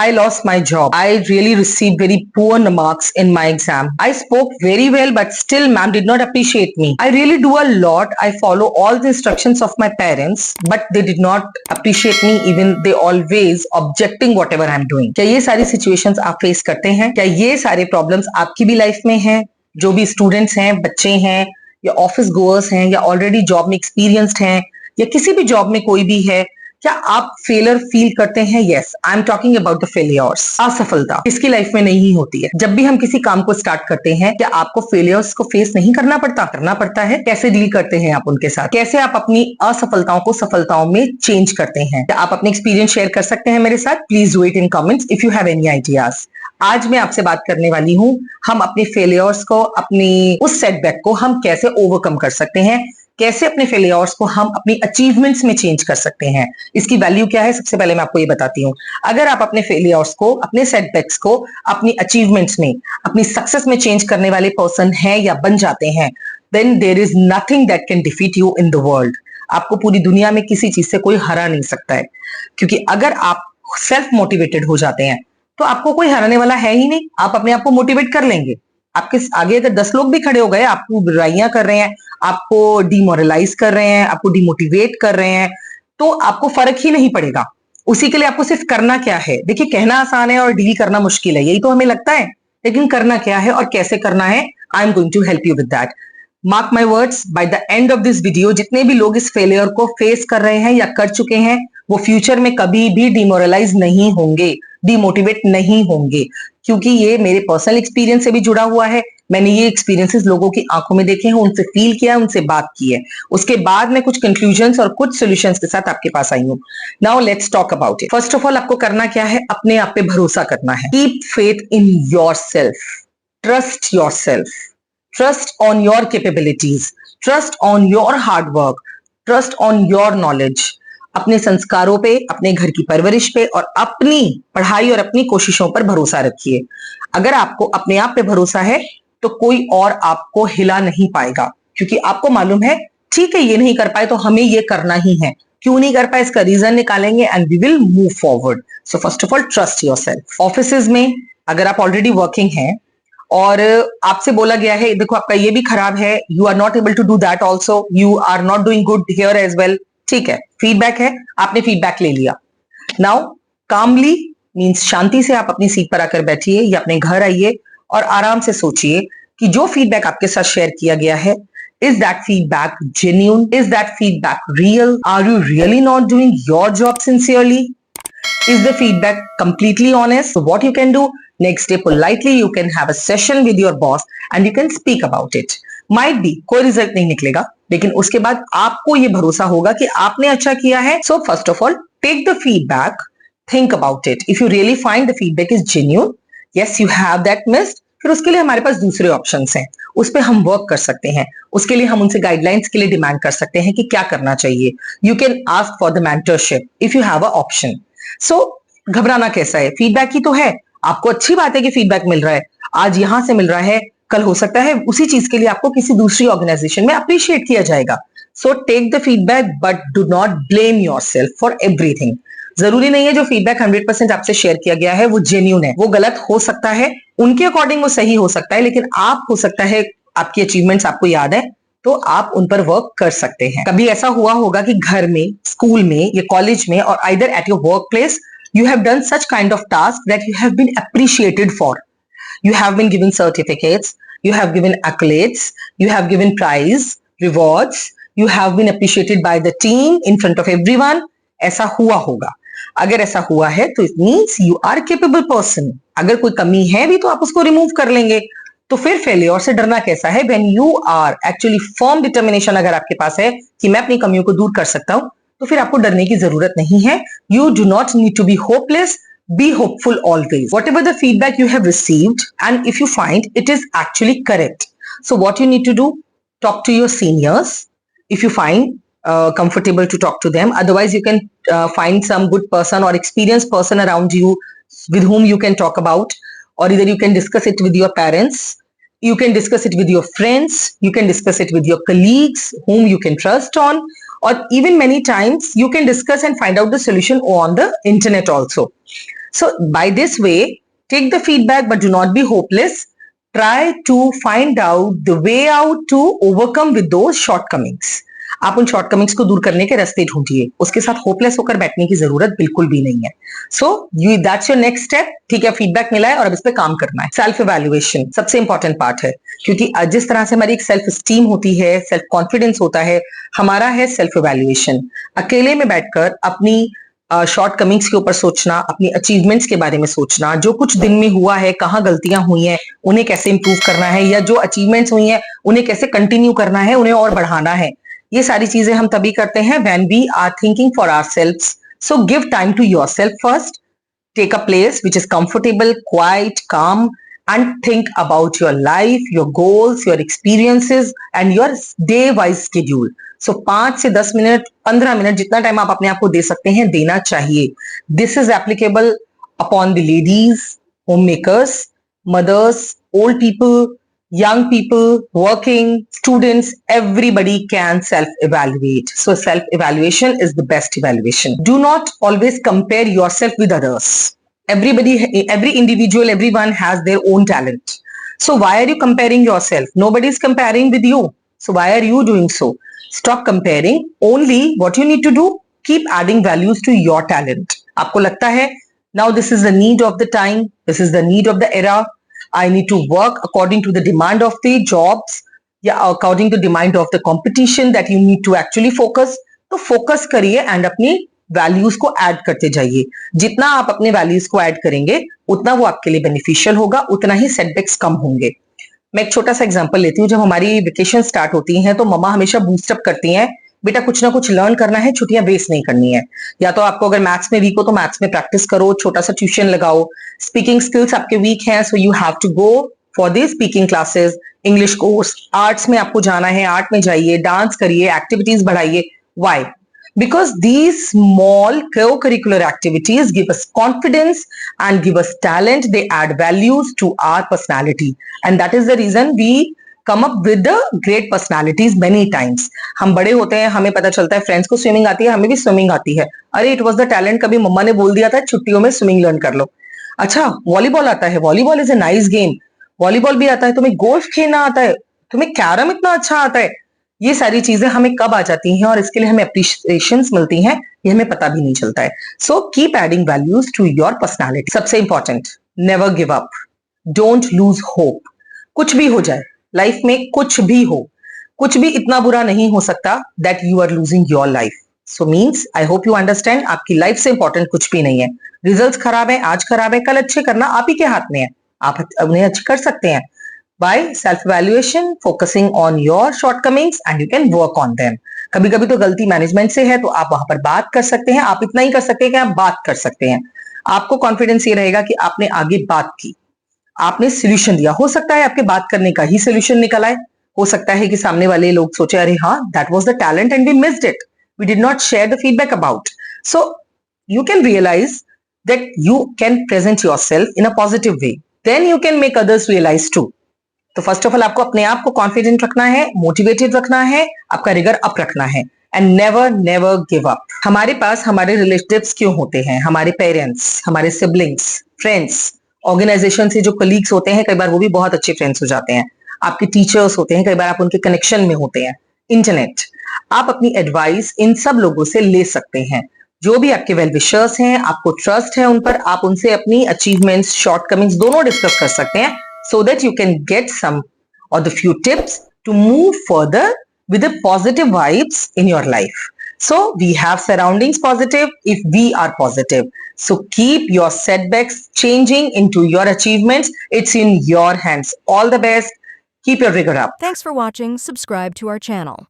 I lost my job. I really received very poor marks in my exam. I spoke very well, but still ma'am did not appreciate me. I really do a lot. I follow all the instructions of my parents, but they did not appreciate me. Even they always objecting whatever I'm doing. क्या ये सारी situations आप face करते हैं? क्या ये सारे problems आपकी भी life में हैं? जो भी students हैं, बच्चे हैं, या ऑफिस गोअर्स हैं, या ऑलरेडी जॉब में एक्सपीरियंस्ड हैं, या किसी भी जॉब में कोई भी है, क्या आप फेलियर फील करते हैं? Yes, I am talking about the failures. असफलता किसकी लाइफ में नहीं होती है? जब भी हम किसी काम को स्टार्ट करते हैं, क्या आपको फेलियर्स को फेस नहीं करना पड़ता है? कैसे डील करते हैं आप उनके साथ? कैसे आप अपनी असफलताओं को सफलताओं में चेंज करते हैं? क्या आप अपने एक्सपीरियंस शेयर कर सकते हैं मेरे साथ? Please do it in comments if you have any ideas. आज मैं आपसे बात करने वाली हूं, हम अपने फेलियर्स को, अपनी उस सेटबैक को हम कैसे ओवरकम कर सकते हैं, कैसे अपने फेलियर्स को हम अपनी अचीवमेंट्स में चेंज कर सकते हैं। इसकी वैल्यू क्या है, सबसे पहले मैं आपको ये बताती हूँ। अगर आप अपने फेलियर्स को, अपने सेटबैक्स को अपनी अचीवमेंट्स में, अपनी सक्सेस में चेंज करने वाले पर्सन हैं या बन जाते हैं, then there is nothing that can defeat you in the world. आपको पूरी दुनिया में किसी चीज से कोई हरा नहीं सकता है, क्योंकि अगर आप सेल्फ मोटिवेटेड हो जाते हैं तो आपको कोई हराने वाला है ही नहीं। आप अपने आप को मोटिवेट कर लेंगे। आपके आगे अगर 10 लोग भी खड़े हो गए, आपको बुराइयां कर रहे हैं, आपको डिमोरलाइज कर रहे हैं, आपको डिमोटिवेट कर रहे हैं, तो आपको फर्क ही नहीं पड़ेगा। उसी के लिए आपको सिर्फ करना क्या है? देखिए, कहना आसान है और डील करना मुश्किल है, यही तो हमें लगता है, लेकिन करना क्या है और कैसे करना है, I am going to help you with that. Mark my words, by the end of this video जितने भी लोग इस फेलियर को फेस कर रहे हैं या कर चुके हैं, वो फ्यूचर में कभी भी डिमोरलाइज नहीं होंगे, डिमोटिवेट नहीं होंगे, क्योंकि ये मेरे पर्सनल एक्सपीरियंस से भी जुड़ा हुआ है। मैंने ये एक्सपीरियंसेस लोगों की आंखों में देखे हैं, उनसे फील किया है, उनसे बात की है। उसके बाद मैं कुछ कंक्लूजन्स और कुछ सॉल्यूशंस के साथ आपके पास आई हूँ। Now let's talk about it. First of all, आपको करना क्या है? अपने आप पे भरोसा करना है। Keep faith in yourself, trust yourself, trust on your capabilities, trust on your hard work, trust on your knowledge. अपने संस्कारों पे, अपने घर की परवरिश पे और अपनी पढ़ाई और अपनी कोशिशों पर भरोसा रखिए। अगर आपको अपने आप पे भरोसा है तो कोई और आपको हिला नहीं पाएगा, क्योंकि आपको मालूम है, ठीक है ये नहीं कर पाए तो हमें ये करना ही है। क्यों नहीं कर पाए, इसका रीजन निकालेंगे and we will move forward. So first of all, trust yourself. Offices में अगर आप ऑलरेडी वर्किंग हैं और आपसे बोला गया है, देखो आपका ये भी खराब है, you are not able to do that also, you are not doing good here as well, ठीक है, फीडबैक है, आपने फीडबैक ले लिया। नाउ कामली मींस शांति से आप अपनी सीट पर आकर बैठिए या अपने घर आइए और आराम से सोचिए कि जो फीडबैक आपके साथ शेयर किया गया है, is that feedback genuine, is that feedback real, are you really not doing your job sincerely, is the feedback completely honest? So what you can do, next day politely you can have a session with your boss and you can speak about it. Might be कोई result नहीं निकलेगा, लेकिन उसके बाद आपको ये भरोसा होगा कि आपने अच्छा किया है। So first of all, take the feedback, think about it. If you really find the feedback is genuine, yes you have that missed, फिर उसके लिए हमारे पास दूसरे ऑप्शंस हैं, उस पर हम वर्क कर सकते हैं। उसके लिए हम उनसे गाइडलाइंस के लिए डिमांड कर सकते हैं कि क्या करना चाहिए। You can ask for the mentorship if you have a option. So घबराना कैसा है, फीडबैक ही तो है। आपको अच्छी बात है कि फीडबैक मिल रहा है, आज यहां से मिल रहा है, कल हो सकता है उसी चीज के लिए आपको किसी दूसरी ऑर्गेनाइजेशन में अप्रिशिएट किया जाएगा। So take the feedback but do not blame yourself for everything. जरूरी नहीं है जो फीडबैक 100% आपसे शेयर किया गया है वो जेन्युइन है, वो गलत हो सकता है, उनके अकॉर्डिंग वो सही हो सकता है, लेकिन आप हो सकता है आपकी अचीवमेंट्स आपको याद है तो आप उन पर वर्क कर सकते हैं। कभी ऐसा हुआ होगा कि घर में, स्कूल में या कॉलेज में और either at your work place you have done such kind of task that you have been appreciated for. You have been given certificates, you have given accolades, you have given prize, rewards, you have been appreciated by the team in front of everyone. ऐसा हुआ होगा। अगर ऐसा हुआ है तो it means you are a capable person. अगर कोई कमी है भी तो आप उसको रिमूव कर लेंगे। तो फिर फेलियर से डरना कैसा है? When you are actually firm determination अगर आपके पास है कि मैं अपनी कमियों को दूर कर सकता हूं, तो फिर आपको डरने की जरूरत नहीं है। You do not need to be hopeless. Be hopeful always. Whatever the feedback you have received, and if you find it is actually correct, so what you need to do, talk to your seniors if you find comfortable to talk to them. Otherwise, you can find some good person or experienced person around you with whom you can talk about, or either you can discuss it with your parents, you can discuss it with your friends, you can discuss it with your colleagues whom you can trust on, or even many times you can discuss and find out the solution on the internet also. So by this way, take the feedback, but do not be hopeless. Try to find out the way out to overcome with those shortcomings. आप उन shortcomings को दूर करने के रास्ते ढूंढिए, उसके साथ होपलेस होकर बैठने की जरूरत बिल्कुल भी नहीं है. So you that's your next step. ठीक है, फीडबैक मिला है और अब इस पे काम करना है. सेल्फ इवैल्यूएशन सबसे इंपॉर्टेंट पार्ट है, क्योंकि जिस तरह से हमारी एक सेल्फ स्टीम होती है, सेल्फ कॉन्फिडेंस होता है, हमारा है सेल्फ इवैल्यूएशन. अकेले में बैठकर अपनी शॉर्ट कमिंग्स के ऊपर सोचना, अपनी अचीवमेंट्स के बारे में सोचना, जो कुछ दिन में हुआ है, कहाँ गलतियां हुई हैं, उन्हें कैसे इंप्रूव करना है, या जो अचीवमेंट्स हुई हैं उन्हें कैसे कंटिन्यू करना है, उन्हें और बढ़ाना है. ये सारी चीजें हम तभी करते हैं when we are thinking for ourselves. So give time to yourself first. Take a place which is comfortable, quiet, calm, and think about your life, your goals, your experiences, and your day-wise schedule. So 5 से 10 minute, 15 minute, जितना time आप अपने आप को दे सकते हैं, देना चाहिए. This is applicable upon the ladies, homemakers, mothers, old people, young people, working, students, everybody can self-evaluate. So self-evaluation is the best evaluation. Do not always compare yourself with others. Every individual, everyone has their own talent. So why are you comparing yourself? Nobody is comparing with you. So why are you doing so? Stop comparing. Only what you need to do, keep adding values to your talent. आपको लगता है now this is the need of the time, this is the need of the era, I need to work according to the demand of the jobs, according to the demand of the competition, that you need to actually focus. तो focus करिए and अपनी values को add करते जाइए. जितना आप अपने values को ऐड करेंगे उतना वो आपके लिए बेनिफिशियल होगा, उतना ही सेटबैक्स कम होंगे. मैं एक छोटा सा एग्जांपल लेती हूँ. जब हमारी वेकेशन स्टार्ट होती हैं तो मम्मा हमेशा बूस्टअप करती हैं, बेटा कुछ ना कुछ लर्न करना है, छुट्टियां वेस्ट नहीं करनी है. या तो आपको अगर मैथ्स में वीक हो तो मैथ्स में प्रैक्टिस करो, छोटा सा ट्यूशन लगाओ. स्पीकिंग स्किल्स आपके वीक हैं, so you have to go for the speaking classes, English course. Arts में आपको जाना है, आर्ट में जाइए, डांस करिए, एक्टिविटीज बढ़ाइए. Y? Because these small co-curricular activities give us confidence and give us talent. They add values to our personality, and that is the reason we come up with the great personalities many times. हम बड़े होते हैं, हमें पता चलता है friends को swimming आती है, हमें भी स्विमिंग आती है. अरे इट वॉज द टैलेंट, कभी मम्मा ने बोल दिया था छुट्टियों में स्विमिंग लर्न कर लो. अच्छा वॉलीबॉल आता है, volleyball is a nice game, volleyball भी आता है. तुम्हें गोल्फ खेलना आता है, तुम्हें कैरम इतना अच्छा आता है. ये सारी चीजें हमें कब आ जाती हैं और इसके लिए हमें अप्रिशिएशन मिलती हैं, ये हमें पता भी नहीं चलता है. So keep adding values to your personality. सबसे important, never give up, don't lose hope. कुछ भी हो जाए लाइफ में, कुछ भी हो, कुछ भी इतना बुरा नहीं हो सकता that you are losing your life. So means I hope you understand, आपकी लाइफ से इंपॉर्टेंट कुछ भी नहीं है. रिजल्ट्स खराब है, आज खराब है, कल अच्छे करना आप ही के हाथ में है. आप उन्हें अच्छे कर सकते हैं by self-evaluation, focusing on your shortcomings, and you can work on them. कभी कभी तो गलती मैनेजमेंट से है तो आप वहां पर बात कर सकते हैं. आप इतना ही कर सकते हैं कि आप बात कर सकते हैं. आपको कॉन्फिडेंस ये रहेगा कि आपने आगे बात की, आपने सोल्यूशन दिया. हो सकता है आपके बात करने का ही सोल्यूशन निकल आए, हो सकता है कि सामने वाले लोग सोचे अरे हाँ that was the talent and we missed it, we did not share the feedback about. So you can realise that you can present yourself in a positive way, then you can make others realise too. तो first of all आपको अपने आप को confident रखना है, motivated रखना है, आपका रिगर अप रखना है, and never never give up. हमारे पास हमारे रिलेटिव्स क्यों होते हैं? हमारे पेरेंट्स, हमारे सिबलिंग्स, फ्रेंड्स, ऑर्गेनाइजेशन से जो कलीग्स होते हैं, कई बार वो भी बहुत अच्छे फ्रेंड्स हो जाते हैं. आपके टीचर्स होते हैं, कई बार आप उनके कनेक्शन में होते हैं. इंटरनेट, आप अपनी एडवाइस इन सब लोगों से ले सकते हैं. जो भी आपके वेल विशर्स हैं, आपको ट्रस्ट है उन पर, आप उनसे अपनी अचीवमेंट्स, शॉर्टकमिंग्स दोनों डिस्कस कर सकते हैं, so that you can get some or the few tips to move further with the positive vibes in your life. So we have surroundings positive if we are positive. So keep your setbacks changing into your achievements. It's in your hands. All the best. Keep your rigor up. Thanks for watching. Subscribe to our channel.